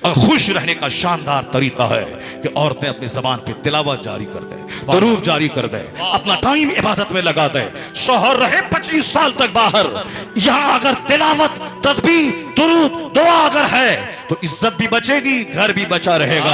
खुश रहने का शानदार तरीका है कि औरतें अपनी जबान पे तिलावत जारी कर दें, दरूद जारी कर दें, अपना टाइम इबादत में लगा दें। शौहर रहे 25 साल तक बाहर, यहां अगर तिलावत, तस्बीह, दुरूद, दुआ अगर है तो इज्जत भी बचेगी, घर भी बचा रहेगा।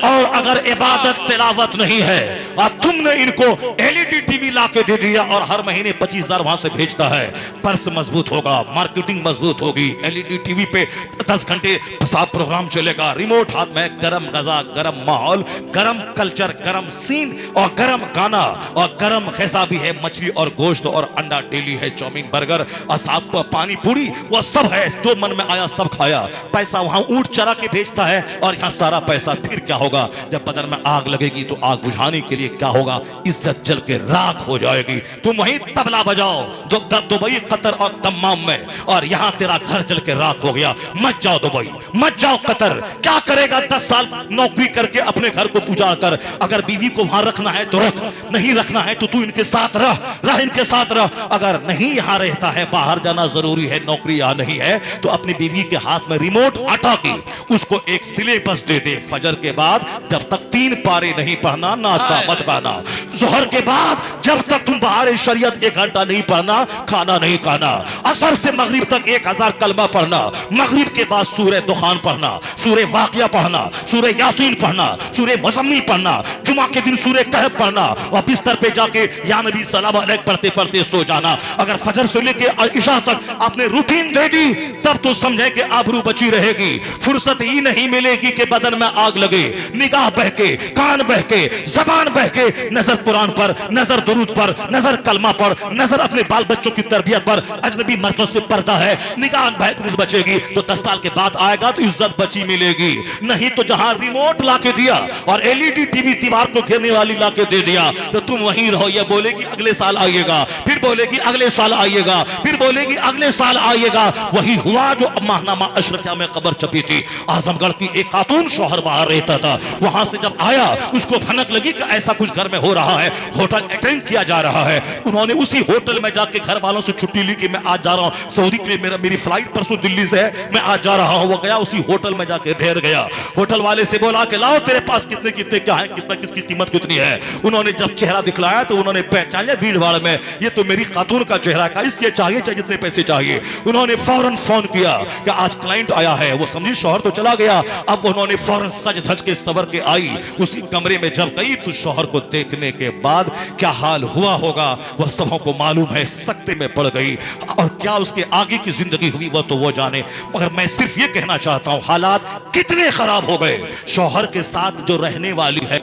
और अगर इबादत तिलावत नहीं है और तुमने इनको एलईडी टीवी लाके दे दिया और हर महीने 25,000 वहां से भेजता है, पर्स मजबूत होगा, मार्केटिंग मजबूत होगी, एलईडी टीवी पे 10 घंटे साफ प्रोग्राम चलेगा, रिमोट हाथ में, गरम गजा, गरम माहौल, गरम कल्चर, गरम सीन और गरम गाना और गरम गजा भी है, मछली और गोश्त और अंडा डेली है, चाउमीन, बर्गर और साफ पानी पूरी, वो सब है, जो मन में आया सब खाया। पैसा वहां ऊंट चरा के भेजता है और यहाँ सारा पैसा। फिर क्या होगा? जब बदन में आग लगेगी तो आग बुझाने के लिए क्या होगा? इज्जत जल के राख हो जाएगी। तुम वहीं तबला बजाओ दुबई, कतर और दम्माम में, और यहाँ तेरा घर जल के राख हो गया। मत जाओ दुबई, मत जाओ कतर। क्या करेगा 10 साल नौकरी करके अपने घर को पूजा कर? अगर बीवी को वहां रखना है तो रख, नहीं रखना है तो तू इनके साथ रह इनके साथ रह। अगर नहीं यहाँ रहता है, बाहर जाना जरूरी है, नौकरी यहाँ नहीं है, तो अपनी बीवी के हाथ में रिमोट हटा के उसको एक सिलेबस दे दे। फजर के बाद जब तक 3 पारे नहीं पढ़ना, नाश्ता मत खाना। जोहर के बाद जब तक तुम बाहर शरीयत 1 घंटा नहीं पढ़ना, खाना नहीं खाना। असर से मगरिब तक 1000 कलमा पढ़ना। मगरिब के बाद सूरह दुखान पढ़ना, सूरह वाक़िया पढ़ना, सूरह यासीन पढ़ना, सूरह मुज़म्मिल पढ़ना, जुमा के दिन सूरह कहफ पढ़ना और बिस्तर पे जाके या नबी सलाम अलैक पढ़ते पढ़ते सो जाना। अगर फजर से लेके इशा तक आपने रूटीन दे दी, तब तो समझे कि आबरू बची रहेगी। फुर्सत ही नहीं मिलेगी कि बदन में आग लगे, निगाह बहके, कान बहके, जबान बहके, नजर कुरान पर, नजर दुरूद पर, नजर कलमा पर, नजर अपने बाल बच्चों की तरबियत पर। अजनबी मर्दों से पर्दा है, निगाह बचेगी तो 10 साल के बाद आएगा तो इज्जत बची मिलेगी। नहीं तो जहां रिमोट लाके दिया और एलईडी टीवी दीवार को घेरने वाली लाके दे दिया, तो तुम वहीं रहो। ये बोलेगी अगले साल आइएगा, फिर बोलेगी अगले साल आइएगा, फिर बोलेगी अगले साल आइएगा। वही हुआ जो माहनामा अशरफिया में खबर छपी थी। आजमगढ़ की एक खातून शौहर बाहर रहता था, वहां से जब आया उसको भनक लगी कि ऐसा कुछ घर में हो रहा है, होटल अटेंड किया जा रहा है। उन्होंने उसी होटल में जाके घर वालों से छुट्टी ली कि मैं आज जा रहा हूं सऊदी के लिए, मेरी फ्लाइट परसों दिल्ली से है, मैं आज जा रहा हूं। वो गया उसी होटल में जाके ठहर गया। होटल वाले से बोला कि लाओ तेरे पास कितने कितने क्या है, कितना किसकी कीमत कितनी है। उन्होंने जब चेहरा दिखलाया तो उन्होंने पहचान लिया भीड़ भाड़ में, ये तो मेरी खातून का चेहरा का, इसलिए चाहिए चाहे जितने पैसे चाहिए। उन्होंने फौरन फोन किया कि आज क्लाइंट आया है। वो समझी शौहर तो चला गया। अब उन्होंने फौरन सज धज के सवर के आई, उसी कमरे में जब गई तो शौहर को देखने के बाद क्या हाल हुआ होगा वह सबों को मालूम है। सकते में पड़ गई और क्या उसके आगे की जिंदगी हुई वह तो वो जाने। मगर मैं सिर्फ ये कहना चाहता हूं हालात कितने खराब हो गए। शौहर के साथ जो रहने वाली है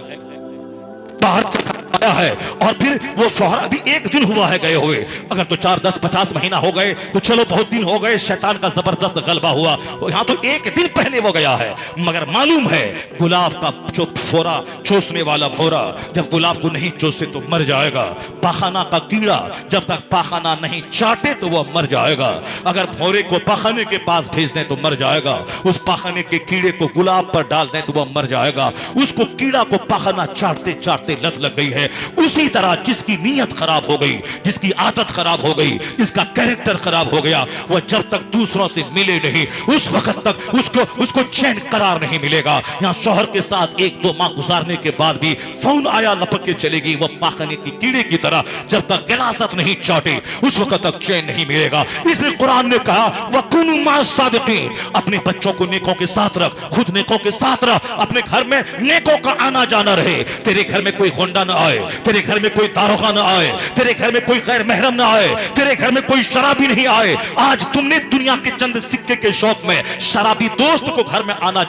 बाहर से आया है और फिर वो शौहर अभी 1 दिन हुआ है गए हुए, अगर तो 4, 10, 50 महीना हो गए तो चलो बहुत दिन हो गए, शैतान का जबरदस्त गलबा हुआ। यहाँ तो 1 दिन पहले वो गया है। मगर मालूम है गुलाब का जो फोरा चूसने वाला भोरा जब गुलाब को नहीं चूसे तो मर जाएगा। पाखाना का कीड़ा जब तक पाखाना नहीं चाटे तो वह मर जाएगा। अगर भोरे को पाखाने के पास भेज दें तो मर जाएगा। उस पाखाने के कीड़े को गुलाब पर डाल दें तो वह मर जाएगा। उसको कीड़ा को पाखाना चाटते चाटते लत लग गई है। उसी तरह जिसकी नीयत खराब हो गई, जिसकी आदत खराब हो गई, जिसका कैरेक्टर खराब हो गया, वह जब तक दूसरों से मिले नहीं उस वक्त तक उसको चैन करार नहीं मिलेगा। यहाँ शौहर के साथ 1-2 माह गुजारने के बाद भी फोन आया लपक के चलेगी। वह पाखने की कीड़े की तरह जब तक गिलासत नहीं चाटे उस वक्त तक चैन नहीं मिलेगा। इसलिए कुरान ने कहा वकुनु मा सादिकीन, अपने बच्चों को नेकों के साथ रख, खुद नेकों के साथ रख, अपने घर में नेकों का आना जाना रहे। तेरे घर में कोई गुंडा ना आए, तेरे घर में कोई दारोगा ना आए, तेरे घर में कोई गैर महरम ना आए, तेरे घर में कोई शराबी नहीं आए। आज तुमने दुनिया के चंद सिक्के के शौक में शराबी दोस्त को घर में आने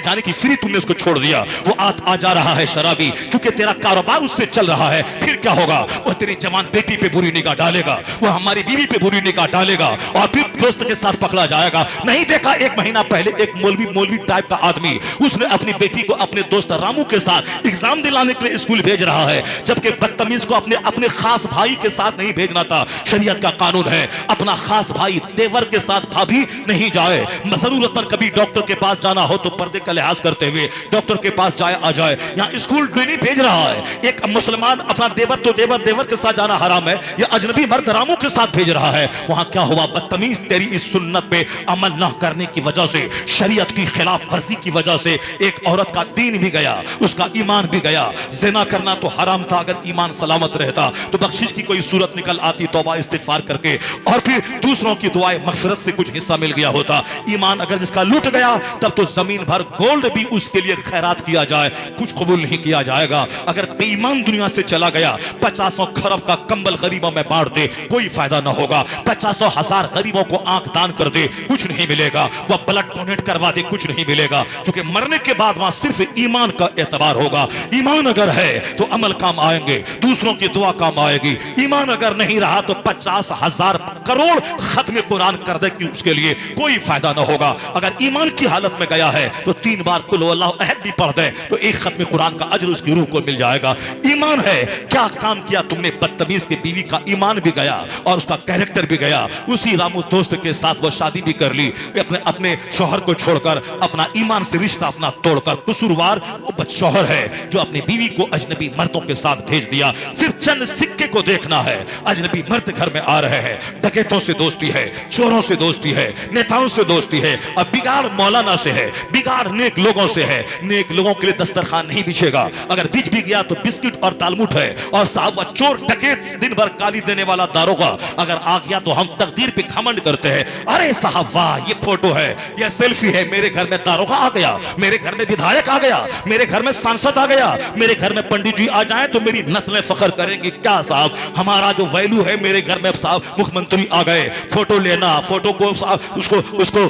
जाने की फ्री तुमने उसको छोड़ दिया। वो आ जा रहा है शराबी, क्योंकि तेरा कारोबार उससे चल रहा है। फिर क्या होगा? वो तेरी जवान बेटी पे बुरी निगाह डालेगा, वो हमारी बीवी पे बुरी निगाह डालेगा और फिर दोस्त के साथ पकड़ा जाएगा। नहीं देखा 1 महीना पहले एक मौलवी टाइप का आदमी, उसने अपनी बेटी को अपने दोस्त रामू के साथ एग्जाम दिलाने के लिए स्कूल भेज रहा है, जबकि बदतमीज को अपने खास भाई के साथ नहीं भेजना था। शरीयत का कानून है अपना खास भाई देवर के साथ भाभी नहीं जाए। जरूरतन कभी डॉक्टर के पास जाना हो तो पर्दे का लिहाज करते हुए डॉक्टर के पास जाए आ जाए। यहाँ स्कूल ट्रेनिंग भेज रहा है, एक मुसलमान अपना देवर देवर तो देवर के साथ जाना हराम है, या अजनबी मर्द रामों के साथ भेज रहा है। वहां क्या हुआ, बदतमीज तेरी इस सुन्नत पे अमल न करने की वजह से, शरीयत की खिलाफ वर्जी की वजह से एक औरत का दीन भी गया, उसका ईमान भी गया। ज़िना करना तो हराम था, अगर ईमान सलामत रहता तो बख्शिश की कोई सूरत निकल आती तौबा इस्तिगफार करके, और फिर दूसरों की दुआएं मगफिरत से कुछ हिस्सा मिल गया होता। ईमान अगर जिसका लूट गया तब तो जमीन भर गोल्ड भी उसके लिए खैरात किया जाए कुछ कबूल नहीं किया जाएगा। अगर बेईमान दुनिया से चला गया, 50 खरब का कंबल गरीबों में बांट दे कोई फायदा ना होगा, 50,000 गरीबों को आंख दान कर दे कुछ नहीं मिलेगा, वह ब्लड डोनेट करवा दे कुछ नहीं मिलेगा, क्योंकि मरने के बाद वहां सिर्फ ईमान का एतबार होगा। ईमान अगर है तो अमल काम आएंगे, दूसरों की दुआ काम आएगी। ईमान अगर नहीं रहा तो 50,000 करोड़ खत्म कुरान कर दे कि उसके लिए कोई फायदा ना होगा। अगर ईमान की हालत में गया है तो 3 बार कुल वल्लाहु अहद भी पढ़ दे तो एक खत्म कुरान का अजर उसकी रूह को मिल जाएगा। ईमान है, क्या काम किया तुमने, बदतमीज की बीवी का ईमान भी गया और उसका कैरेक्टर भी गया। उसी रामू दोस्त के साथ वो शादी भी कर ली, अपने शौहर को छोड़कर, अपना ईमान से रिश्ता अपना तोड़कर। कसूरवार वो शौहर है जो अपनी बीवी को अजनबी मर्दों के साथ भेज दिया। सिर्फ चंद सिक्के को देखना है, अजनबी मर्द घर में आ रहे हैं, डकैतों से दोस्ती है, चोरों से दोस्ती है, नेताओं से दोस्ती है। अब बिगाड़ मौलाना से है, बिगाड़ नेक लोगों से है। नेक लोगों के लिए दस्तरखान नहीं बिछेगा, अगर बिछ भी गया तो बिस्किट और दालमुट है। और साहब चोर डकैत दिन भर गाली देने वाला दारोगा अगर आ गया तो हम तकदीर पे घमंड करते हैं, अरे साहब वाह ये फोटो है, ये सेल्फी है, मेरे घर में दारोगा आ गया, मेरे घर में विधायक आ गया, मेरे घर में सांसद आ गया, मेरे घर में पंडित जी आ जाए तो मेरी नस्लें फख्र करेंगी। क्या साहब हमारा जो वैल्यू है, मेरे घर में साहब मुख्यमंत्री आ गए, फोटो लेना, फोटो को उसको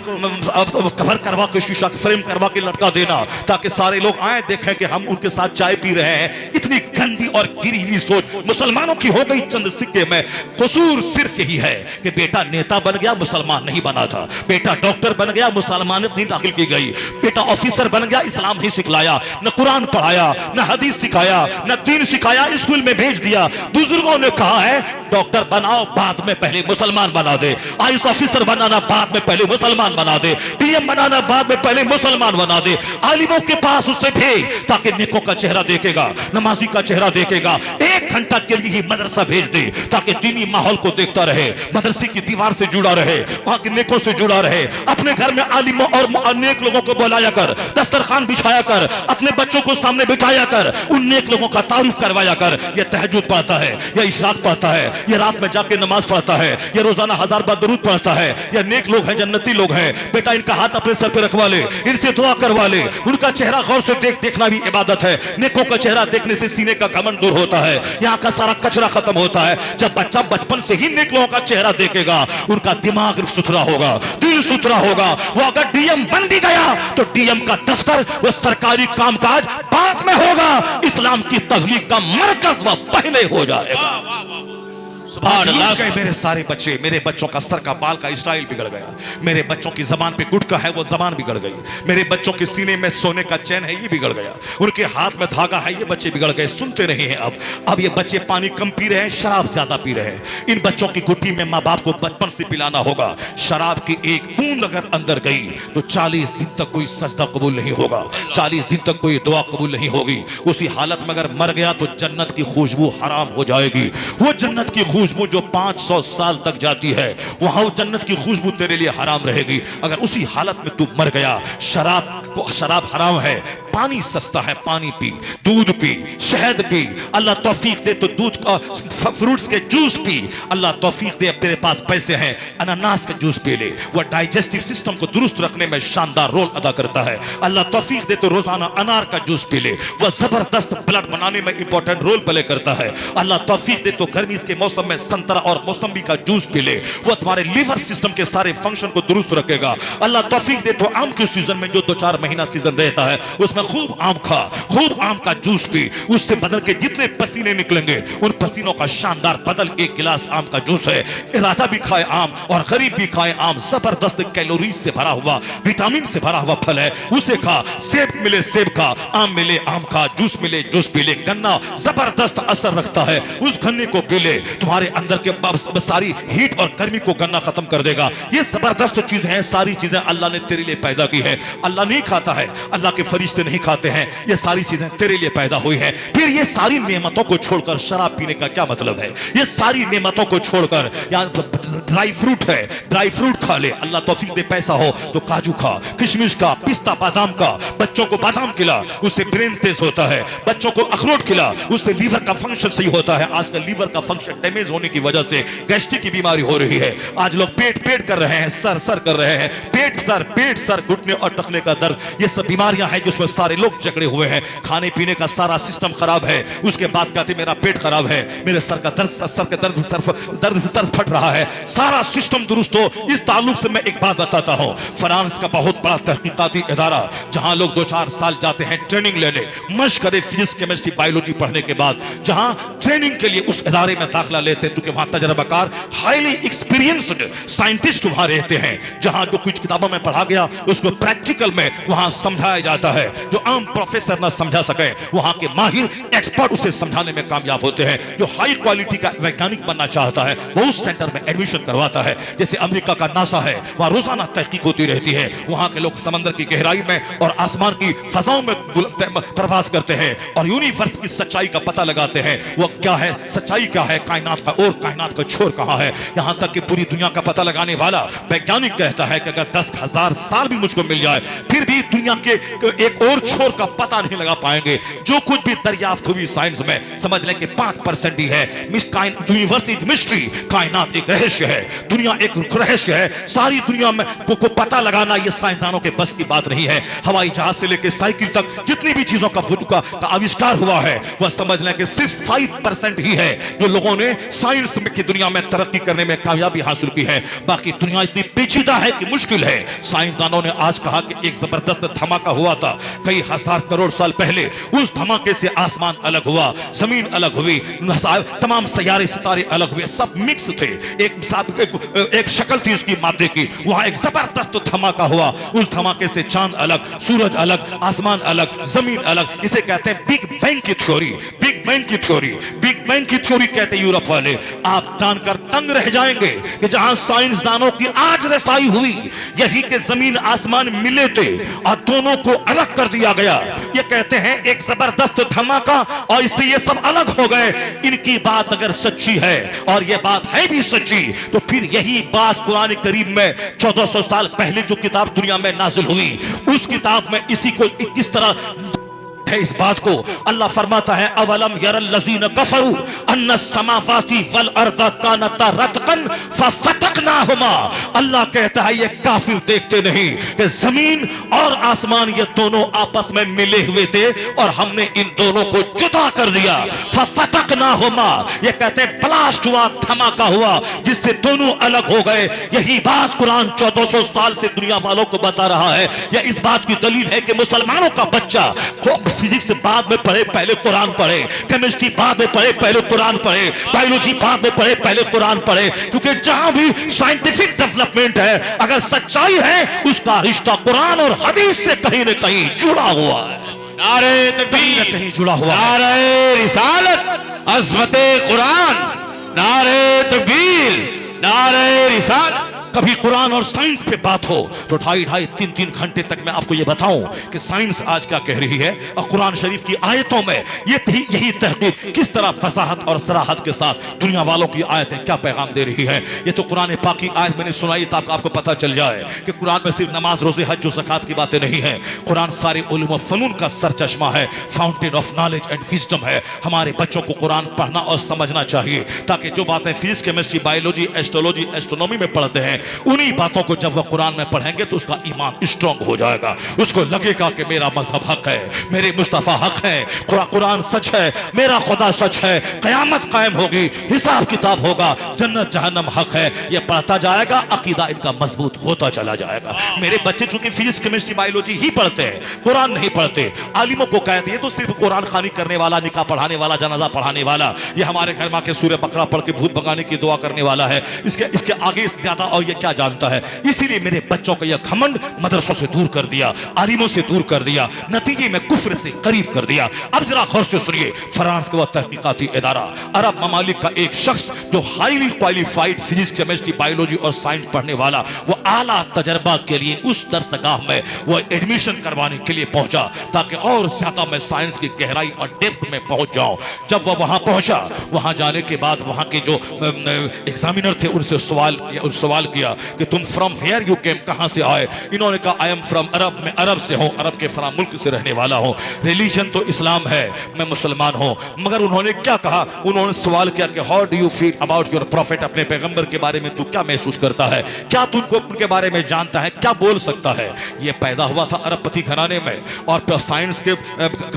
कवर करवा के शीशा फ्रेम करवा के लटका देना ताकि सारे लोग आए देखें कि हम उनके साथ चाय पी रहे हैं। इतनी गंदी और गिरी हुई सोच मुसलमानों की हो गई चंद सिक्के में। कसूर सिर्फ यही है कि बेटा नेता बन गया, मुसलमान नहीं बना था, बेटा डॉक्टर बन गया, मुसलमानियत नहीं दाखिल की गई, बेटा ऑफिसर बन गया, इस्लाम नहीं सिखलाया, न कुरान पढ़ाया, न हदीस सिखाया, न दीन सिखाया, स्कूल में भेज दिया। बुजुर्गों ने कहा है डॉक्टर बनाओ बाद में पहले मुसलमान बना दे, आईएएस ऑफिसर बनाना बाद में पहले मुसलमान बना दे, डीएम बनाना बाद में पहले मुसलमान बना दे। आलिमों के पास उससे भेज ताकि नेकों का चेहरा देखेगा, नमाजी का चेहरा देखेगा। 1 घंटा के लिए ही मदरसा भेज दे ताकि दीनी माहौल को देखता रहे, मदरसे की दीवार से जुड़ा रहे, वहां के नेकों से जुड़ा रहे। अपने घर में आलिमों और नेक लोगों को बुलाया कर, दस्तरखान बिछाया कर, अपने बच्चों को सामने बिठाया कर, उन नेक लोगों का तारुफ करवाया कर। ये तहज्जुद पढ़ता है, या इशराक पढ़ता है, या रात में जाके नमाज पढ़ता है, या रोजाना 1000 बार दरूद पढ़ता है, या नेक लोग हैं, जन्नती लोग हैं, बेटा इनका हाथ अपने सर पे रखवा ले, इनसे दुआ करवा ले, उनका चेहरा गौर से देखना भी इबादत है। नेकों का चेहरा देखने से सीने का घमंड दूर होता है, यहाँ का सारा कचरा खत्म होता है। जब बच्चा बचपन से ही नेक लोगों का चेहरा देखेगा, उनका दिमाग सुथरा होगा, दिल सुथरा होगा। वो अगर डीएम बन भी गया तो डीएम का दफ्तर, वो सरकारी कामकाज बाद में होगा, इस्लाम की तबलीग का मरकज वह पहले हो जाएगा। सुभान अल्लाह। मेरे सारे बच्चे, मेरे बच्चों का सर का बाल का स्टाइल बिगड़ गया, मेरे बच्चों की जबान पे गुटका है वो जबान बिगड़ गई, मेरे बच्चों के सीने में सोने का चैन है ये बिगड़ गया, उनके हाथ में धागा है ये बच्चे बिगड़ गए, सुनते नहीं हैं। अब ये बच्चे पानी कम पी रहे हैं, शराब ज्यादा पी रहे हैं। इन बच्चों की गुट्टी में माँ बाप को बचपन से पिलाना होगा। शराब की एक बूंद अगर अंदर गई तो 40 दिन तक कोई सजदा कबूल नहीं होगा, 40 दिन तक कोई दुआ कबूल नहीं होगी। उसी हालत में अगर मर गया तो जन्नत की खुशबू हराम हो जाएगी। वो जन्नत की खुशबू जो 500 साल तक जाती है, वहां जन्नत की खुशबू तेरे लिए हराम रहेगी। अगर उसी हालत में तू मर गया, शराब हराम है, पानी सस्ता है, पानी पी, दूध पी, शहद पी, अल्लाह तौफीक दे तो दूध का फ्रूट्स के जूस पी, अल्लाह तौफीक दे तेरे पास पैसे हैं अनानास का जूस पी ले, वह डाइजेस्टिव सिस्टम को दुरुस्त रखने में शानदार रोल अदा करता है। अल्लाह तौफीक दे तो रोजाना अनार का जूस पी ले, वह जबरदस्त ब्लड बनाने में इंपॉर्टेंट रोल प्ले करता है। अल्लाह तौफीक दे तो गर्मी के मौसम में संतरा और मौसम्बी का जूस पी ले, वह तुम्हारे लिवर सिस्टम के सारे फंक्शन को दुरुस्त रखेगा। अल्लाह तौफीक दे तो आम के सीजन में जो 2-4 महीना सीजन रहता है उसमें खूब आम खा, खूब आम का जूस पी, उससे बदन के जितने पसीने निकलेंगे उन पसीनों का शानदार बदल 1 गिलास आम का जूस है। राजा भी खाए आम और गरीब भी खाए आम, जबरदस्त कैलोरी से भरा हुआ, विटामिन से भरा हुआ फल है, उसे खा। सेब मिले सेब खा, आम मिले आम खा, जूस मिले जूस पी ले। गन्ना जबरदस्त असर रखता है, उस गन्ने को पी ले, तुम्हारे अंदर के सारी हीट और गर्मी को गन्ना खत्म कर देगा। ये जबरदस्त चीजें हैं, सारी चीजें अल्लाह ने तेरे लिए पैदा की है। अल्लाह नहीं खाता है, अल्लाह के फरिश्ते नहीं नहीं खाते हैं, ये सारी चीजें तेरे लिए पैदा हुई है। फिर ये सारी नेमतों को छोड़कर शराब पीने का क्या मतलब है? ये सारी नेमतों को छोड़कर ड्राई फ्रूट है, ड्राई फ्रूट खा ले, अल्लाह तौफीक दे, पैसा हो तो काजू खा, किशमिश का, पिस्ता बादाम का, बच्चों को बादाम खिला, उससे ब्रेन तेज होता है, बच्चों को अखरोट खिला, उससे लीवर का फंक्शन सही होता है। आजकल लीवर का फंक्शन डैमेज होने की वजह से गैस्ट्रिक की बीमारी हो रही है। आज लोग पेट पेट कर रहे हैं, सर सर कर रहे हैं, पेट सर, घुटने और टखने का दर्द, ये सब बीमारियां हैं जिसमें सारे लोग जकड़े हुए हैं। खाने पीने का सारा सिस्टम खराब है, उसके बाद कहते मेरा पेट खराब है, मेरे सर का दर्द, सर का दर्द से सर फट रहा है, सारा सिस्टम दुरुस्त हो। इस ताल्लुक से मैं एक बात बताता हूं, फ्रांस का बहुत बड़ा तहकीकाती इदारा जहां लोग 2-4 साल जाते हैं ट्रेनिंग लेने, मशक करे फिजिक्स केमिस्ट्री बायोलॉजी पढ़ने के बाद, जहां ट्रेनिंग के लिए उस इदारे में दाखिला लेते हैं, क्योंकि वहां तजर्बाकार हाईली एक्सपीरियंस्ड साइंटिस्ट वहां रहते हैं। जहां जो कुछ किताबों में पढ़ा गया उसको प्रैक्टिकल में वहां समझाया जाता है। जो आम प्रोफेसर ना समझा सके, वहां के माहिर एक्सपर्ट उसे समझाने में कामयाब होते हैं। जो हाई क्वालिटी का वैज्ञानिक बनना चाहता है वो उस सेंटर में एडमिशन करवाता है। जैसे अमेरिका का नासा है, वहां रोजाना तहकीक होती रहती है। वहां के लोग समंदर की गहराई में और आसमान की फजाओं में प्रवास करते हैं और यूनिवर्स की सच्चाई का पता लगाते हैं। वो क्या है, सच्चाई क्या है, कायनात का और कायनात का छोर कहां है। यहां तक कि पूरी दुनिया का पता लगाने वाला वैज्ञानिक कहता है कि अगर 10,000 साल भी मुझको मिल जाए फिर भी दुनिया के एक और छोर का पता नहीं लगा पाएंगे। जो कुछ भी दरियाफ्त हुई साइंस में, समझ लें कि 5% ही है। यूनिवर्स इज मिस्ट्री, कायनात एक रहस्य है, दुनिया एक रहस्य है। सारी दुनिया में को पता लगाना ये साइंसदानों के बस की बात नहीं है। हवाई जहाज से लेकर साइकिल तक जितनी भी चीजों का आविष्कार हुआ है वह समझ लें कि सिर्फ 5% ही है जो लोगों ने साइंस की दुनिया में तरक्की करने में कामयाबी हासिल की है। बाकी दुनिया इतनी पेचीदा है कि मुश्किल है। साइंसदानों ने आज कहा कि एक जबरदस्त धमाका हुआ था कई हजार करोड़ साल पहले। उस धमाके से आसमान अलग हुआ, जमीन अलग हुई, तमाम सैयारे सितारे अलग हुए, सब मिक्स थे। एक शक्ल थी उसकी मादे की। वहां एक जबरदस्त धमाका हुआ। उस धमाके से चांद अलग, सूरज अलग, आसमान अलग, जमीन अलग। इसे कहते हैं बिग बैंग की थ्योरी। बिग बैंग की थ्योरी, बिग बैंग की थ्योरी कहते हैं यूरोप वाले। आप जानकर तंग रह जाएंगे कि जहां साइंसदानों की आज रसाई हुई, यही के जमीन आसमान मिले थे और दोनों को अलग कर दिया गया। ये कहते हैं एक जबरदस्त धमाका और इससे ये सब अलग हो गए। इनकी बात अगर सच्ची है और ये बात है भी सच्ची तो फिर यही बात कुरान करीम में 1400 साल पहले जो किताब दुनिया में नाजिल हुई उस किताब में इसी को किस तरह है। इस बात को अल्लाह फरमाता है, अवलम यरल लज़ीना कफरू अन्ना समावाति वल अर्दा कानता रतकन फफतकनाहुमा। अल्लाह कहता है ये काफिर देखते नहीं कि जमीन और आसमान ये दोनों आपस में मिले हुए थे और हमने इन दोनों को जुदा कर दिया। फफतकनाहुमा, ये कहते हैं ब्लास्ट हुआ, धमाका हुआ जिससे दोनों अलग हो गए। यही बात कुरान 1400 साल से दुनिया वालों को बता रहा है। यह इस बात की दलील है कि मुसलमानों का बच्चा फिजिक्स बाद में पढ़े पहले कुरान पढ़े, केमिस्ट्री बाद में पढ़े पहले कुरान पढ़े, बायोलॉजी बाद में पढ़े पहले कुरान पढ़े। क्योंकि जहां भी साइंटिफिक डेवलपमेंट है अगर सच्चाई है उसका रिश्ता कुरान और हदीस से कहीं न कहीं जुड़ा हुआ है। नारे तकबीर, कहीं जुड़ा हुआ, नारे रिसालत, अज़मते कुरान, नारे तकबीर, नारे रिसालत। कभी कुरान और साइंस पे बात हो तो 2.5-3 घंटे तक मैं आपको ये बताऊं कि साइंस आज क्या कह रही है और कुरान शरीफ की आयतों में यही तहकीक किस तरह फसाहत और सराहत के साथ दुनिया वालों की आयतें क्या पैगाम दे रही है। ये तो कुरान पाक की आयत मैंने सुनाई ताकि आपको पता चल जाए कि कुरान में सिर्फ नमाज, रोजे, हज और ज़कात की बातें नहीं है। कुरान सारे उलूम व फनून का सरचश्मा है, fountain of knowledge and wisdom है। हमारे बच्चों को कुरान पढ़ना और समझना चाहिए ताकि जो बातें physics, chemistry, biology, astrology, astronomy में पढ़ते हैं उन्हीं बातों को जब वह कुरान में पढ़ेंगे तो उसका ईमान स्ट्रांग हो जाएगा। उसको लगेगा कि मेरा मजहब हक है, मेरे मुस्तफा हक है, कुरान सच है, मेरा खुदा सच है, कयामत कायम होगी, हिसाब किताब होगा, जन्नत जहन्नम हक है। ये पढ़ता जाएगा, अकीदा इनका मजबूत होता चला जाएगा। मेरे बच्चे चूंकि फिजिक्स, केमिस्ट्री, बायोलॉजी ही पढ़ते हैं, कुरान नहीं पढ़ते। आलिमों को कह दिए तो सिर्फ कुरान खानी करने वाला, निकाह पढ़ाने वाला, जनाजा पढ़ाने वाला, ये हमारे घर माँ के सूर्य बकरा पढ़ के भूत भगाने की दुआ करने वाला है। इसके आगे ज्यादा और क्या जानता है। इसीलिए मेरे बच्चों का यह घमंड मदरसों से दूर कर दिया, आलिमों से दूर कर दिया, नतीजे में कुफ्र से करीब कर दिया। अब जरा गौर से सुनिए, फ्रांस का वह तहकीकाती इदारा, अरब ममालिक का एक शख्स जो highly qualified physics, chemistry, biology और साइंस पढ़ने वाला, वो आला तजर्बा के लिए उस दरसगाह में वो एडमिशन करवाने के लिए पहुंचा ताकि और ज्यादा मैं साइंस की गहराई और डेप्थ में पहुंच जाऊं। जब वह वहां पहुंचा, वहां जाने के बाद वहां के जो एग्जामिनर थे उनसे सवाल किया कि तुम फ्रॉम वेयर यू केम, कहां से आए। इन्होंने कहा आई एम फ्रॉम अरब, मैं अरब से हूं, अरब के फला मुल्क से रहने वाला हूं, रिलीजन तो इस्लाम है, मैं मुसलमान हूं। मगर उन्होंने क्या कहा, उन्होंने सवाल किया कि how do you feel about your profit, अपने पैगंबर के बारे में तू क्या महसूस करता है, क्या तुमको उनके बारे में जानता है, क्या बोल सकता है। यह पैदा हुआ था अरबपति घराने में और साइंस के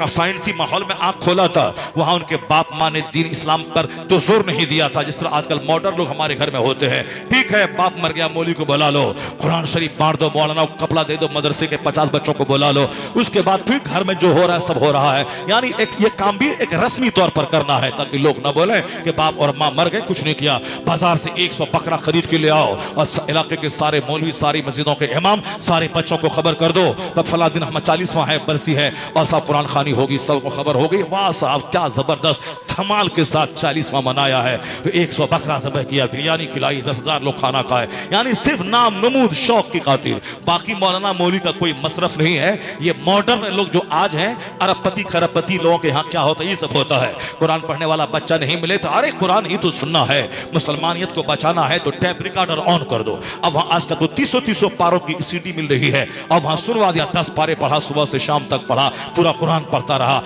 साइंसी माहौल में आंख खोला था। वहां उनके बाप माँ ने दीन इस्लाम पर तो जोर नहीं दिया था जिस तरह आजकल मॉडर्न लोग हमारे घर में होते हैं। ठीक है, बाप मर गया, मौलवी को बुला लो, कुरान शरीफ बांट दो, मौलाना को कपड़ा दे दो, मदरसे के 50 बच्चों को बुला लो, उसके बाद फिर घर में जो हो रहा है सब हो रहा है। यानी ये काम भी एक रस्मी तौर पर करना है ताकि लोग ना बोले कि बाप और माँ मर गए, कुछ नहीं किया। बाजार से 100 बकरा खरीद के ले आओ और इलाके के सारे मौलवी, सारी मस्जिदों के इमाम, सारे बच्चों को खबर कर दो, तब फला दिन हम 40वां है, बरसी है और सब कुरान खानी होगी, सबको खबर हो गई। वाह साहब, क्या जबरदस्त धमाल के साथ 40वां मनाया है। तो 100 बकरा ज़बह किया, बिरयानी खिलाई, 10,000 लोग खाना खाए, यानी सिर्फ नाम नमूद शौक की खातिर। बाकी मौलाना मौलवी का कोई मसरफ नहीं है। ये मॉडर्न लोग जो आज हैं, अरबपति खरबपति लोगों के यहाँ क्या होता है, ये सब होता है। कुरान पढ़ने वाला बच्चा नहीं मिले तो अरे कुरान ही तो सुनना है, मुसलमानियत को बचाना है तो टैप रिकॉर्डर ऑन कर दो। अब वहाँ आज का तो 300 पारों की सीडी मिल रही है, अब वहाँ सुनवा दिया, 10 पारे पढ़ा, सुबह से शाम तक पढ़ा, पूरा कुरान पढ़ता रहा,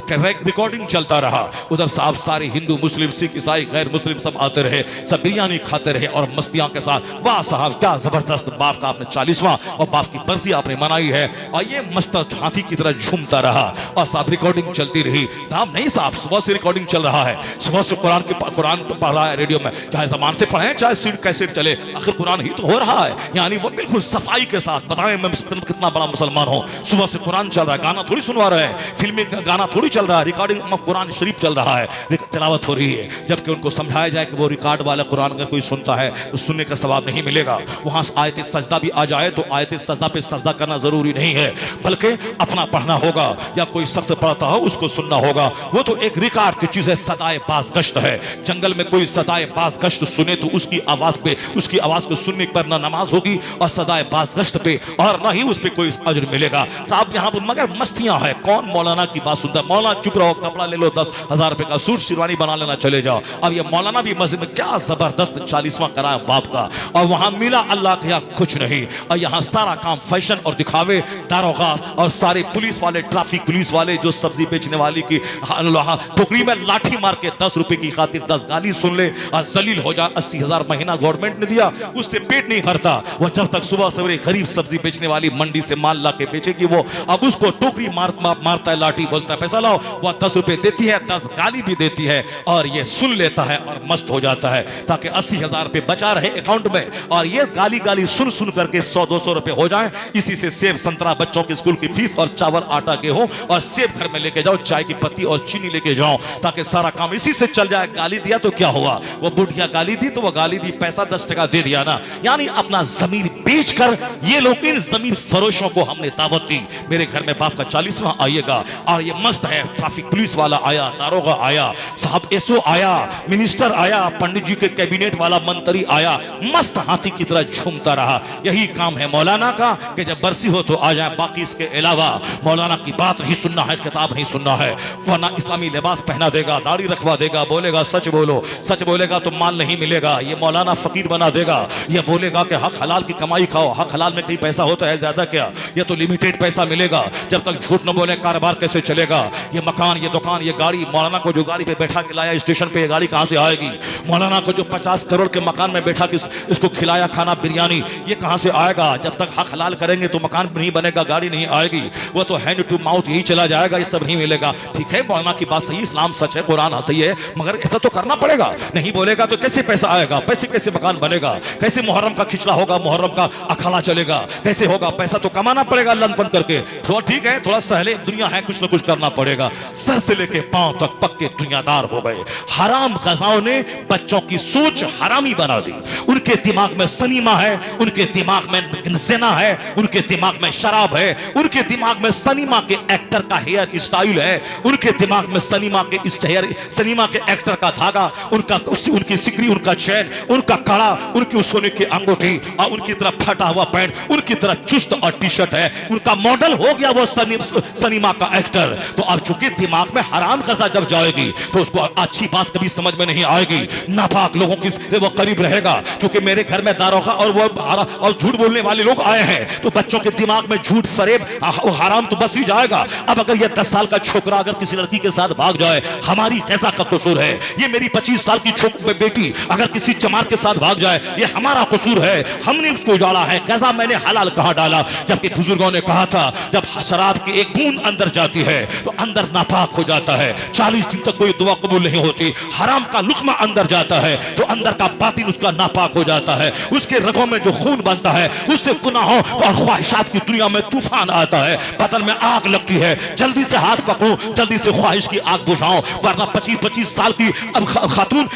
रिकॉर्डिंग चलता रहा। उधर साहब सारे हिंदू, मुस्लिम, सिख, ईसाई, गैर मुस्लिम सब आते रहे, सब बिरयानी खाते रहे और मस्तियां के साथ। वाह साहब, क्या जबरदस्त, बाप का आपने 40वां और बाप की बरसी आपने मनाई है और ये मस्त हाथी की तरह झूमता रहा और साहब रिकॉर्डिंग चलती रही। नाम नहीं साहब, सुबह से रिकॉर्डिंग चल रहा है, सुबह से कुरान पढ़ रहा है रेडियो में, चाहे जमान से पढ़े चाहे सीट कैसेट चले, आखिर कुरान ही तो हो रहा है। यानी वो बिल्कुल सफाई के साथ, बताएं मैं कितना बड़ा मुसलमान हूं, सुबह से कुरान चल रहा है, गाना थोड़ी सुनवा रहे हैं, फिल्मी गाना थोड़ी चल रहा है, रिकॉर्डिंग कुरान शरीफ चल रहा है, तिलावत हो रही है। जबकि उनको समझाया जाए कि वो रिकॉर्ड वाला कुरान अगर कोई सुनता है तो सुनने का सवाब नहीं मिलेगा। वहां आयत सजदा भी आ जाए तो आयत सजदा पे सजदा करना जरूरी नहीं है, बल्कि अपना पढ़ना होगा या कोई शख्स पढ़ता हो उसको सुनना होगा। वो तो एक रिकॉर्ड की चीज है, सदाए बाज़गश्त है। जंगल में कोई सदाए बाज़गश्त सुने तो उसकी आवाज पे, उसकी आवाज को सुनने पर ना नमाज होगी और सदाए बाज़गश्त पे और ना ही उस पे कोई अजर मिलेगा। साहब यहाँ पर मगर मस्तियां है, कौन मौलाना की बात सुनता है। मौलाना चुप रहो, कपड़ा ले लो, 10,000 रुपए का सूट शेरवानी बना लेना, चले जाओ। अब ये मौलाना भी मस्जिद में क्या जबरदस्त 40वां कराया बाप का, और वहां मिला अल्लाह के यहाँ कुछ नहीं। और यहाँ सारा काम फैशन और दिखावे, दारोगा और सारे पुलिस वाले, ट्रैफिक पुलिस वाले जो सब्जी बेचने वाली की टोकरी में लाठी मार के 10 रुपए की खातिर 10 गाली सुन ले और जलील हो जाए। 80,000 महीना गवर्नमेंट ने दिया, उससे पेट नहीं भरता। वह जब तक सुबह सवेरे गरीब सब्जी बेचने वाली मंडी से माल ला के बेचेगी, वो अब उसको टोकरी मारता है, लाठी बोलता है पैसा लाओ, वह 10 रुपए देती है, 10 गाली भी देती है और ये सुन लेता है और मस्त हो जाता है ताकि 80,000 रुपए बचा रहे अकाउंट में। और ये गाली सुन सुन करके 100-200 रुपए हो जाए, इसी से सेब संतरा, बच्चों की स्कूल की फीस और चावल आटा गेहूं और सेब घर में लेके जाओ, चाय की पत्ती और चीनी लेके जाओ, ताकि सारा काम इसी से चल जाए। गाली दिया तो क्या हुआ, वो बुढ़िया गाली दी तो वो गाली दी, पैसा 10 टका दे दिया ना। यानी अपना जमीर बेच कर ये लोग, इन जमीर फरोशों को हमने दावत दी, मेरे घर में बाप का 40वां आइएगा। और ये मस्त है, ट्रैफिक पुलिस वाला आया, दारोगा आया, साहब एसओ आया, मिनिस्टर आया, पंडित जी के कैबिनेट वाला मंत्री आया, मस्त हाथी की तरह झूमता रहा। यही काम है मौलाना का कि जब बरसी हो तो आ जाए, बाकी इसके अलावा मौलाना की बात नहीं सुनना है, किताब नहीं सुनना है। वरना इस्लामी लिबास पहना देगा, दाढ़ी रखवा देगा, बोलेगा सच बोलो, सच बोलेगा तो माल नहीं मिलेगा, ये मौलाना फकीर बना देगा। ये बोलेगा कि हक हलाल की कमाई खाओ, हक हलाल में कहीं पैसा होता है ज्यादा क्या, ये तो लिमिटेड पैसा मिलेगा। जब तक झूठ न बोले कारोबार कैसे चलेगा। ये मकान, ये दुकान, ये गाड़ी, मौलाना को जो गाड़ी पे बैठा के लाया स्टेशन पे, ये गाड़ी कहां से आएगी। मौलाना को जो 50 करोड़ के मकान में बैठा के इसको खिलाया खाना बिरयानी, ये कहां से आएगा। जब तक हक हलाल करेंगे तो मकान नहीं बनेगा, गाड़ी नहीं आएगी, वो तो हैंड टू माउथ यही चला जाएगा, ये सब नहीं मिलेगा। ठीक है, मौलाना की बात सही, इस्लाम सच है, कुरान सही है, मगर ऐसा तो करना पड़ेगा। नहीं बोलेगा तो कैसे पैसा आएगा, पैसे कैसे मकान बनेगा, कैसे मुहर्रम का खिचड़ा होगा, मुहर्रम का अखाड़ा चलेगा, कैसे होगा। पैसा तो कमाना पड़ेगा लंपन करके। थोड़ा ठीक है, थोड़ा सहले दुनिया है, कुछ ना कुछ करना पड़ेगा। सर से लेके पांव तक पक्के दुनियादार हो गए। हराम गजाओं ने बच्चों की सोच हरामी बना दी, उनके दिमाग में सनीमा है, उनके दिमाग में ज़िना है, उनके दिमाग में शराब है, उनके दिमाग में सनीमा के एक्टर का हेयर स्टाइल है, उनके दिमाग में सनीमा के एक्टर का धागा, उनकी सिकरी, उनका चैन, उनका कड़ा, उनकी सोने की अंगूठी और उनकी तरह फटा हुआ पैंट, उनकी तरह चुस्त और टी शर्ट है, उनका मॉडल हो गया वो सनीमा का एक्टर। तो अब चूंकि दिमाग में हराम गज़ा जब जाएगी तो उसको अच्छी बात कभी समझ में नहीं आएगी, नापाक लोगों की वो करीब रहेगा। क्योंकि मेरे घर में दारोगा और झूठ बोलने वाले लोग आए हैं तो बच्चों के दिमाग में झूठ, फरेब, हराम तो बस ही जाएगा। अब अगर ये 10 साल का छोकरा अगर किसी लड़की के साथ भाग जाए, हमारी कैसा का कसूर है? ये मेरी 25 साल की बेटी अगर किसी चमार के साथ भाग जाए, ये हमारा कसूर है, हमने उसको उजाड़ा है। कैसा मैंने हलाल कहा डाला? जबकि बुजुर्गों ने कहा था जब शराब की एक बूंद अंदर जाती है तो अंदर नापाक हो जाता है, 40 दिन तक कोई दुआ कबूल नहीं होती। हराम का लुक्मा अंदर जाता है तो अंदर का बातिन उसका नापाक हो जाता है, उसके रगों में जो खून बनता है उससे गुनाहों और ख्वाहिशात की दुनिया में तूफान आता है, बदन में आग लगती है। जल्दी से हाथ पकड़ो, जल्दी से ख्वाहिश की आग बुझाओ, वरना 25-25 साल की अब खातून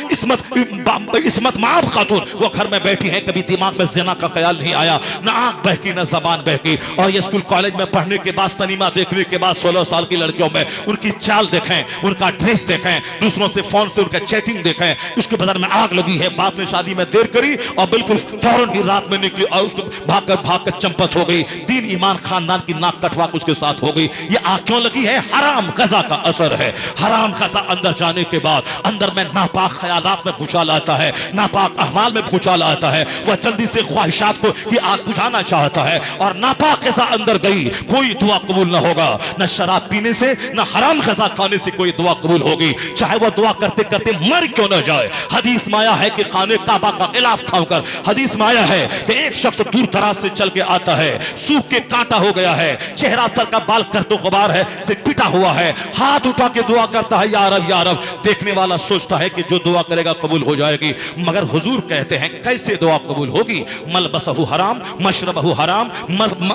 इस्मत माफ खातून वो घर में बैठी है, कभी दिमाग में ज़िना का ख्याल नहीं आया, ना आंख बहकी ना जबान बहकी। और ये स्कूल कॉलेज में पढ़ने के बाद, सिनेमा देखने के बाद 16 साल की लड़कियों में उनकी चाल देखें, उनका ड्रेस देखें, दूसरों से फोन से उनका चैटिंग देखें, उसके बदन में आग लगी है। बाप ने शादी में देर करी और बिल्कुल फौरन ही रात में निकली और उसको भाग कर चंपत हो गई, दीन ईमान खानदान की नाक कटवा उसके साथ हो गई। ये आग क्यों लगी है? हराम गज़ा का असर है। हराम गज़ा अंदर जाने के बाद अंदर में नापाक ख्यालात में भूचाल आता है, नापाक अहवाल में भूचाल आता है। वह जल्दी से ख्वाहिशात को की आग बुझाना चाहता है और नापाक गज़ा अंदर गई, कोई दुआ कबूल ना होगा। न शराब पीने से, न हराम गज़ा खाने से कोई दुआ कबूल होगी, चाहे वह दुआ करते करते मर क्यों ना जाए। हदीस में आया है कि खाने काबा का खिलाफ थामकर, हदीस में आया है कि एक शख्स दूर दराज से चल के आता है, सूख के कांटा हो गया है, चेहरा सर का बाल करतो गुबार है से पिटा हुआ है, हाथ उठा के दुआ करता है, या रब या रब। देखने वाला सोचता है कि जो दुआ करेगा कबूल हो जाएगी, मगर हुजूर कहते हैं कैसे दुआ कबूल होगी? मलबसहु हराम, मशरबहु हराम,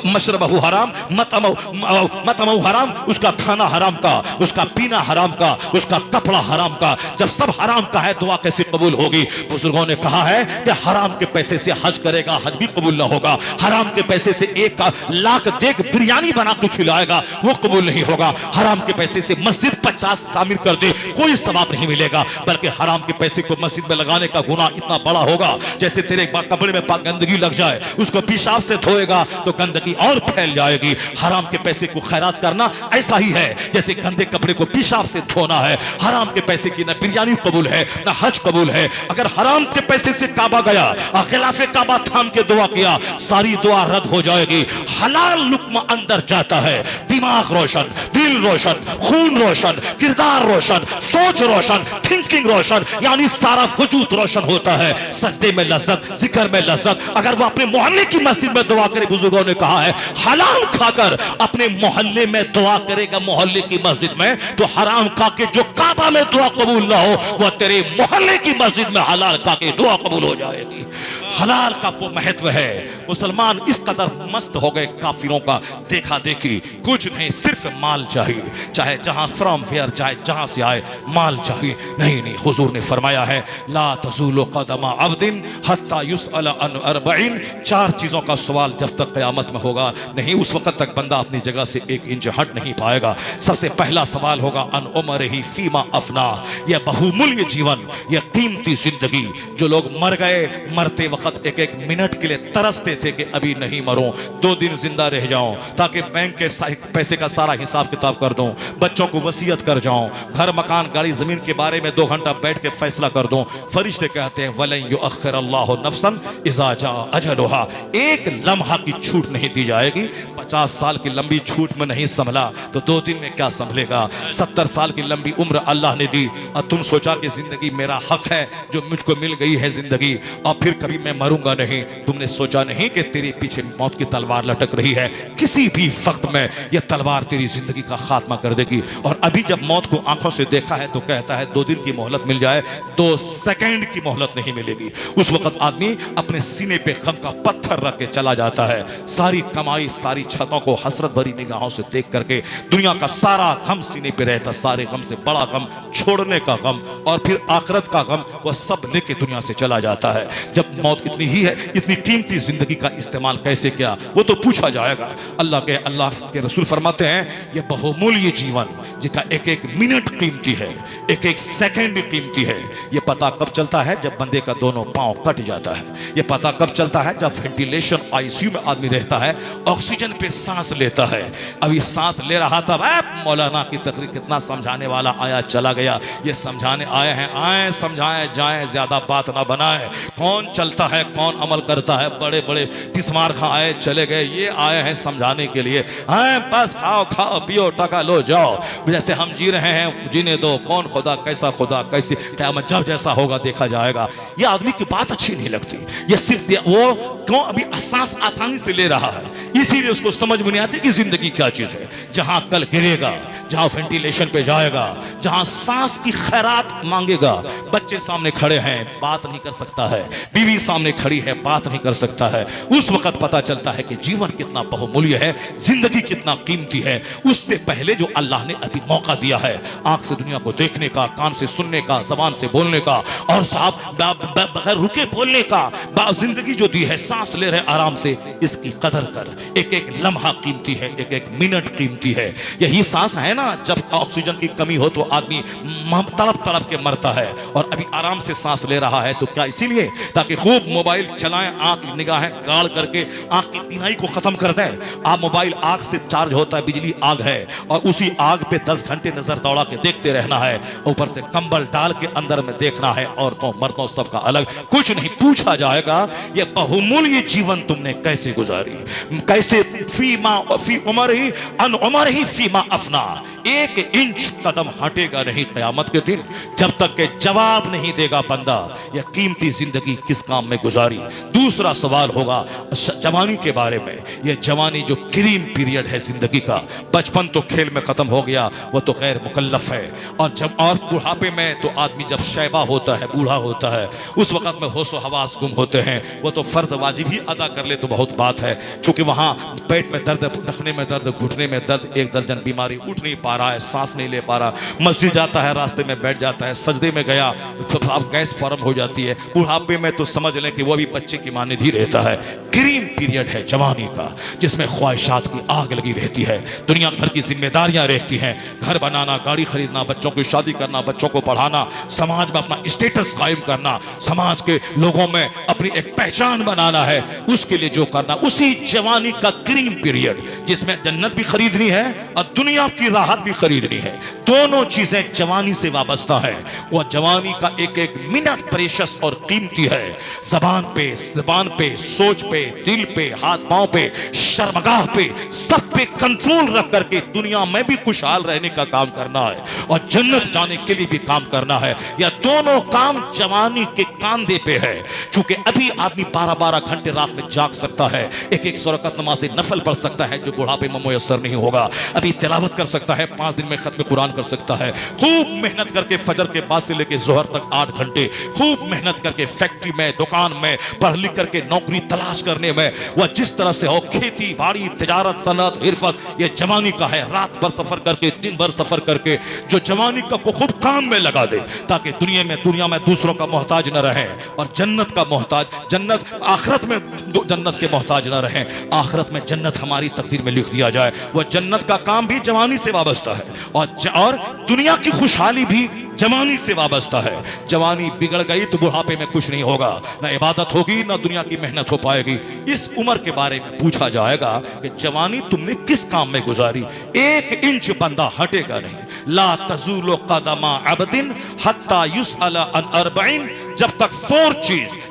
मशरबहु हराम, मतमहु हराम, उसका खाना हराम का, उसका पीना हराम का, उसका कपड़ा हराम का। जब सब हराम का है दुआ कैसे कबूल होगी? बुजुर्गों ने कहा है कि हराम के पैसे से हज करेगा, हज भी कबूल ना होगा। हराम के पैसे से 1 लाख देख बिरयानी बना के खिलाएगा, वो कबूल नहीं होगा। हराम के पैसे से मस्जिद 50 तामीर कर दे, कोई सवाब नहीं मिलेगा, बल्कि हराम के पैसे को मस्जिद में लगाने का गुनाह इतना बड़ा होगा जैसे तेरे कपड़े में गंदगी लग जाए, उसको पेशाब से धोएगा तो गंदगी और फैल जाएगी। हराम के पैसे को खैरात करना ऐसा ही है जैसे गंदे कपड़े को पेशाब से धोना है। हराम के पैसे की ना बिरयानी कबूल है ना हज कबूल है। अगर हराम के पैसे से काबा गया और खिलाफे काबा थाम के दुआ किया, सारी दुआ रद्द हो जाएगी। हलाल लुक्मा अंदर जाता है, दिमाग रोशन, दिल रोशन, खून रोशन, किरदार रोशन, सोच रोशन, थिंकिंग रोशन, यानी सारा वजूद रोशन होता है। सजदे में लज्जत, जिक्र में लज्जत। अगर वो अपने मोहल्ले की मस्जिद में दुआ करे, बुजुर्गों ने कहा है हलाल खाकर अपने मोहल्ले में दुआ करेगा, मोहल्ले की मस्जिद में, तो हराम खा के जो काबा में दुआ कबूल ना हो, वह तेरे मोहल्ले की मस्जिद में हलाल खा के दुआ कबूल हो जाएगी। हलाल का वो महत्व है। मुसलमान इस कदर मस्त हो गए काफिरों का देखा देखी, कुछ नहीं, सिर्फ माल चाहिए, चाहे जहां फ्रॉम वेयर, चाहे जहां से आए, माल चाहिए। नहीं, हुजूर ने फरमाया है ला तज़ूलु क़दमा अब्दिन हत्ता युसअल अन अर्बईन। 4 चीजों का सवाल जब तक क़यामत में होगा नहीं, उस वक्त तक बंदा अपनी जगह से 1 इंच हट नहीं पाएगा। सबसे पहला सवाल होगा अन उमरिही फीमा अफना। यह बहुमूल्य जीवन, यह कीमती जिंदगी, जो लोग मर गए, मरते वक्त एक मिनट के लिए तरसते थे कि अभी नहीं मरूं, 2 दिन जिंदा रह जाऊं ताकि बैंक के पैसे का सारा हिसाब किताब कर दूं, बच्चों को वसीयत कर जाऊं, घर मकान गाड़ी जमीन के बारे में 2 घंटा बैठ के फैसला कर दूं। फरिश्ते कहते हैं वलन युअख्खिर अल्लाहु नफ्सन इज़ा जा अजलुहा। 1 लम्हा की छूट नहीं दी जाएगी। 50 साल की लंबी छूट में नहीं संभला तो 2 दिन में क्या संभलेगा? 70 साल की लंबी उम्र अल्लाह ने दी और तुम सोचा कि जिंदगी मेरा हक है, जो मुझको मिल गई है जिंदगी, और फिर कभी मैं मरूंगा नहीं। तुमने सोचा नहीं कि तेरे पीछे मौत की तलवार लटक रही है, किसी भी वक्त में यह तलवार तेरी जिंदगी का खात्मा कर देगी। और अभी जब मौत को आंखों से देखा है तो कहता है 2 दिन की मोहलत मिल जाए, 2 सेकंड की मोहलत नहीं मिलेगी। उस वक्त आदमी अपने सीने पे गम का पत्थर रख के चला जाता है। सारी कमाई, सारी छतों को हसरत भरी निगाहों से देख करके दुनिया का सारा गम सीने पे रहता, सारे गम से बड़ा गम छोड़ने का गम और फिर आखिरत का गम, वह सब लेके दुनिया से चला जाता है। जब मौत इतनी ही है, इतनी कीमती जिंदगी का इस्तेमाल कैसे किया वो तो पूछा जाएगा। अल्लाह के रसूल फरमाते हैं ये बहुमूल्य जीवन जिसका एक एक मिनट कीमती है, एक एक सेकंड कीमती है। ये पता कब चलता है जब बंदे का दोनों पांव कट जाता है। ये पता कब चलता है जब वेंटिलेशन आईसीयू में आदमी रहता है, ऑक्सीजन पे सांस लेता है। अब ये सांस ले रहा था, मौलाना की तकरीर कितना समझाने वाला आया चला गया। ये समझाने आए हैं, आए समझाएं जाएं, ज्यादा बात ना बनाए। कौन चलता है कौन अमल करता है, बड़े बड़े टिस्मार खा आए चले गए, ये आए हैं समझाने के लिए। आए बस खाओ खाओ पियो टका लो जाओ, जैसे हम जी रहे हैं जीने दो। कौन खुदा, कैसा खुदा, कैसी क़यामत जब जैसा होगा देखा जाएगा। ये आदमी की बात अच्छी नहीं लगती। ये सिर्फ वो क्यों अभी सांस आसानी से ले रहा है, इसीलिए उसको समझ में नहीं आती कि जिंदगी क्या चीज है। जहां कल गिरेगा, जहां वेंटिलेशन पे जाएगा, जहां सांस की खैरात मांगेगा, बच्चे सामने खड़े हैं बात नहीं कर सकता है, बीवी सामने खड़ी है बात नहीं कर सकता है, उस वक्त पता चलता है कि जीवन कितना बहुमूल्य है, जिंदगी कितना कीमती है। उससे पहले जो अल्लाह ने अभी मौका दिया है आंख से दुनिया को देखने का, कान से सुनने का, जबान से बोलने का, और साहब बगैर रुके बोलने का, जिंदगी जो दी है, सांस ले रहे आराम से, इसकी कदर कर। एक एक लम्हा कीमती है, एक एक मिनट कीमती है। यही सांस है ना, जब ऑक्सीजन की कमी हो तो आदमी तड़प तड़प के मरता है, और अभी आराम से सांस ले रहा है तो क्या इसीलिए ताकि खूब मोबाइल चलाएं, आंख निगाहें गाड़ करके आंख की बीनाई को खत्म कर दें। आप मोबाइल आग से चार्ज होता है, बिजली आग है, और उसी आग पे 10 घंटे नजर दौड़ा के देखते रहना है, ऊपर से कंबल डाल के अंदर में देखना है। औरतों मर्दों सबका अलग, कुछ नहीं पूछा जाएगा। ये बहुमूल्य जीवन तुमने कैसे गुजारी, कैसे फी उमर ही अन उमर ही फीमा अपना, एक इंच कदम हटेगा नहीं क़यामत के दिन जब तक के जवाब नहीं देगा बंदा यह कीमती जिंदगी किस काम में गुजारी। दूसरा सवाल होगा जवानी के बारे में। यह जवानी जो क्रीम पीरियड है जिंदगी का, बचपन तो खेल में खत्म हो गया, वो तो गैर मुकल्लफ है, और जब और बुढ़ापे में तो आदमी जब शैबा होता है, बूढ़ा होता है, उस वक्त में होश व हवास गुम होते हैं। वो तो फर्ज वाजिब ही अदा कर ले तो बहुत बात है, क्योंकि वहां पेट में दर्द, रखने में दर्द, घुटने में दर्द, एक दर्जन बीमारी, उठ नहीं पा रहा है, सांस नहीं ले पा रहा, मस्जिद जाता है रास्ते में बैठ जाता है, सजदे में गया तो अब गैस फॉर्म हो जाती है। बुढ़ापे में तो समझ लें कि वो भी बच्चे की माने ही रहता है। क्रीम पीरियड है जवानी का, जिसमें ख्वाहिशात की आग लगी रहती है, दुनिया भर की जिम्मेदारियां रहती हैं, घर बनाना, गाड़ी खरीदना, बच्चों की शादी करना, बच्चों को पढ़ाना, समाज में अपना स्टेटस कायम करना, समाज के लोगों में अपनी एक पहचान बनाना है, उसके लिए जो करना, उसी जवानी का क्रीम पीरियड, जिसमें जन्नत भी खरीदनी है और दुनिया की राहत भी खरीदनी है। दोनों चीजें जवानी से वाबस्ता है। वह जवानी का एक एक मिनट प्रेशस और कीमती है। जबान पे, सोच पे, दिल पे, हाथ पांव पे, शर्मगाह पे, सब पे कंट्रोल रख करके दुनिया में भी खुशहाल रहने का काम करना है और जन्नत जाने के लिए भी काम करना है। यह दोनों काम जवानी के कांधे पे है। चूंकि अभी आदमी 12-12 घंटे रात में जाग सकता है, एक रकात नमाज नफल पढ़ सकता है जो बुढ़ापे में मुयस्सर नहीं होगा। अभी तिलावत कर सकता है, 5 दिन में खत्म कुरान कर सकता है, खूब मेहनत करके फजर के बाद से लेके जोहर तक 8 घंटे खूब मेहनत करके फैक्ट्री में, दुकान में पढ़ लिख करके नौकरी तलाश करने में, वह जिस तरह से हो, खेती बाड़ी, तिजारत, सनत, इरफत, ये जवानी का है। रात भर सफर करके, दिन भर सफर करके जो जवानी का को खूब काम में लगा दे, ताकि दुनिया में दूसरों का मोहताज न रहे और जन्नत का मोहताज, जन्नत आखिरत में जन्नत के मोहताज न रहे, आखिरत में जन्नत हमारी तकदीर में लिख दिया जाए। वह जन्नत का काम भी जवानी से वाबस्ता है और दुनिया की खुशहाली भी जवानी से वाबस्ता है। जवानी बिगड़ गई तो बुढ़ापे में कुछ नहीं होगा, ना इबादत होगी, ना दुनिया की मेहनत हो पाएगी। इस उम्र के बारे में पूछा जाएगा कि जवानी तुमने किस काम में गुजारी। 1 इंच बंदा हटेगा नहीं। ला तज़ूलु क़दमा अब्दिन हत्ता युसअला अन 40, जब तक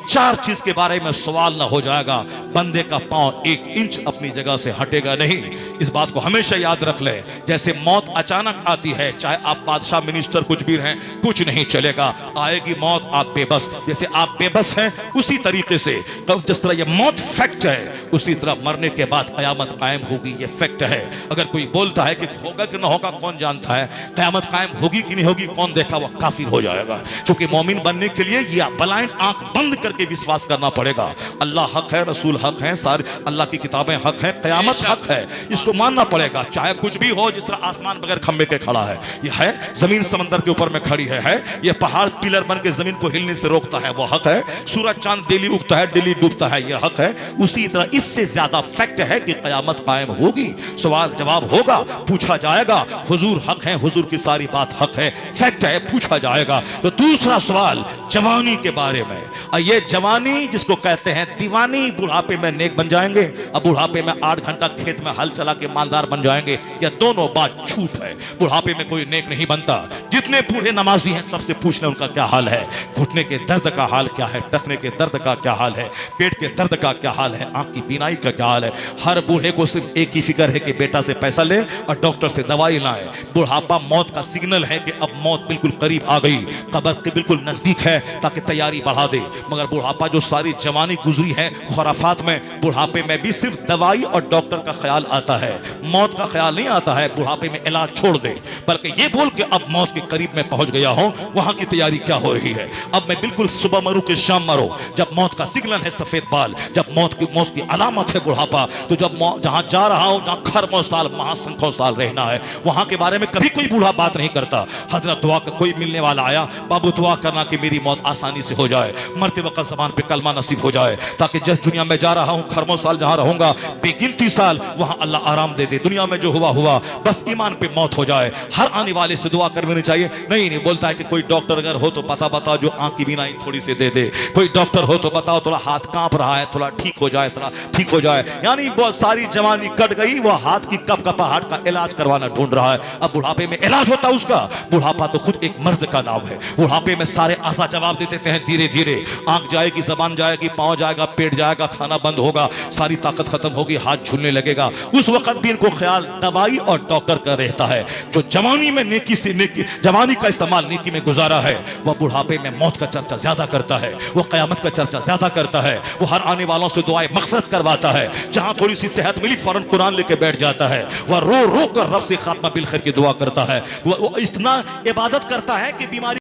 4 चीज के बारे में सवाल ना हो जाएगा, बंदे का पांव 1 इंच अपनी जगह से हटेगा नहीं। इस बात को हमेशा याद रख ले। जैसे मौत अचानक आती है, चाहे आप बादशाह, मिनिस्टर, कुछ भी हैं, कुछ नहीं चलेगा, आएगी मौत, आप बेबस। जैसे आप बेबस हैं, उसी तरीके से जिस तरह ये मौत फैक्ट है, उसी तरह मरने के बाद कयामत कायम होगी, ये फैक्ट है। अगर कोई बोलता है कि होगा कि ना होगा कौन जानता है, कयामत कायम होगी कि नहीं होगी कौन देखा, वह काफिर हो जाएगा। क्योंकि मोमिन बनने के लिए यह ब्लाइंड आंख बंद करके करके विश्वास करना पड़ेगा। अल्लाह हक है, रसूल हक है, सारी अल्लाह की किताबें हक है, क़यामत हक है, इसको मानना पड़ेगा चाहे कुछ भी हो। जिस तरह आसमान बगैर खंबे के खड़ा है, ये है जमीन समंदर के ऊपर में खड़ी है, ये पहाड़ पिलर बन के जमीन को हिलने से रोकता है, वो हक है। सूरज चांद डेली उगता है, डेली डूबता है, ये हक है। उसी तरह इससे ज्यादा फैक्ट है कि क़यामत कायम होगी, सवाल जवाब होगा, पूछा जाएगा। हुजूर हक है, हुजूर की सारी बात हक है, फैक्ट है, पूछा जाएगा। तो दूसरा सवाल जवानी के बारे में। ये जवानी जिसको कहते हैं दीवानी, बुढ़ापे में नेक बन जाएंगे, अब बुढ़ापे में 8 घंटा खेत में हल चला के मालदार बन जाएंगे, यह दोनों बात झूठ है। बुढ़ापे में कोई नेक नहीं बनता। जितने बूढ़े नमाजी हैं सबसे पूछ लें उनका क्या हाल है, घुटने के दर्द का हाल क्या है, टखने के दर्द का क्या हाल है, पेट के दर्द का क्या हाल है, आंख की बीनाई का क्या हाल है। हर बूढ़े को सिर्फ एक ही फिक्र है कि बेटा से पैसा ले और डॉक्टर से दवाई लाए। बुढ़ापा मौत का सिग्नल है कि अब मौत बिल्कुल करीब आ गई, कब्र के बिल्कुल नजदीक है, ताकि तैयारी बढ़ा दे। मगर बुढ़ापा जो सारी जवानी गुजरी है खुराफात में, बुढ़ापे में भी सिर्फ दवाई और डॉक्टर का ख्याल आता है, मौत का ख्याल नहीं आता है। बुढ़ापे में इलाज छोड़ दे, बल्कि ये बोल के अब मौत के करीब में पहुंच गया हूं, वहां की तैयारी क्या हो रही है। अब मैं बिल्कुल सुबह मरूं कि शाम मरो, जब मौत का सिग्नल है सफेद बाल, जब मौत की अलामत है बुढ़ापा, तो जब जहां जा रहा हूं, जहां खरबों साल महासंख्यों साल रहना है, वहां के बारे में कभी कोई बूढ़ा बात नहीं करता। हजरत दुआ का कोई मिलने वाला आया, बाबू दुआ करना कि मेरी मौत आसानी से हो जाए, मरते वक्त ज़बान पे कलमा नसीब हो जाए, ताकि जिस दुनिया में जा रहा हूं खरबों साल जहां रहूंगा, बेगिनती साल, वहां अल्लाह आराम दे दे। दुनिया में जो हुआ हुआ, बस ईमान पे मौत हो जाए। हर आने वाले से दुआ करनी चाहिए। नहीं बोलता है कि कोई डॉक्टर अगर हो तो पता बताओ जो आंख की बीनाई थोड़ी सी दे दे, कोई डॉक्टर हो तो बताओ थोड़ा हाथ कांप रहा है, थोड़ा ठीक हो जाए, थोड़ा ठीक हो जाए। यानी बहुत सारी जवानी कट गई, वो हाथ की कपकपाहट का इलाज करवाना ढूंढ रहा है। अब बुढ़ापे में इलाज होता उसका। बुढ़ापा तो खुद एक मर्ज का नाम है। बुढ़ापे में सारे आशा जवाब दे देते हैं धीरे धीरे। आंख जाएगी, जबान जाएगी, पांव जाएगा, पेट जाएगा, खाना बंद होगा, सारी ताकत खत्म होगी, हाथ झूलने लगेगा। उस वक्त भी इनको ख्याल दवाई और डॉक्टर का रहता है। जो जवानी में नेकी से नेकी, जवानी का इस्तेमाल नेकी में गुजारा है, वह बुढ़ापे में मौत का चर्चा ज्यादा करता है, वो क़यामत का चर्चा ज्यादा करता है, वो हर आने वालों से दुआएं मग़फ़िरत करवाता है। जहां थोड़ी सी सेहत मिली फौरन कुरान लेके बैठ जाता है, वह रो रो कर रब से खात्मा बिल खैर की दुआ करता है। वो इतना इबादत करता है कि बीमारी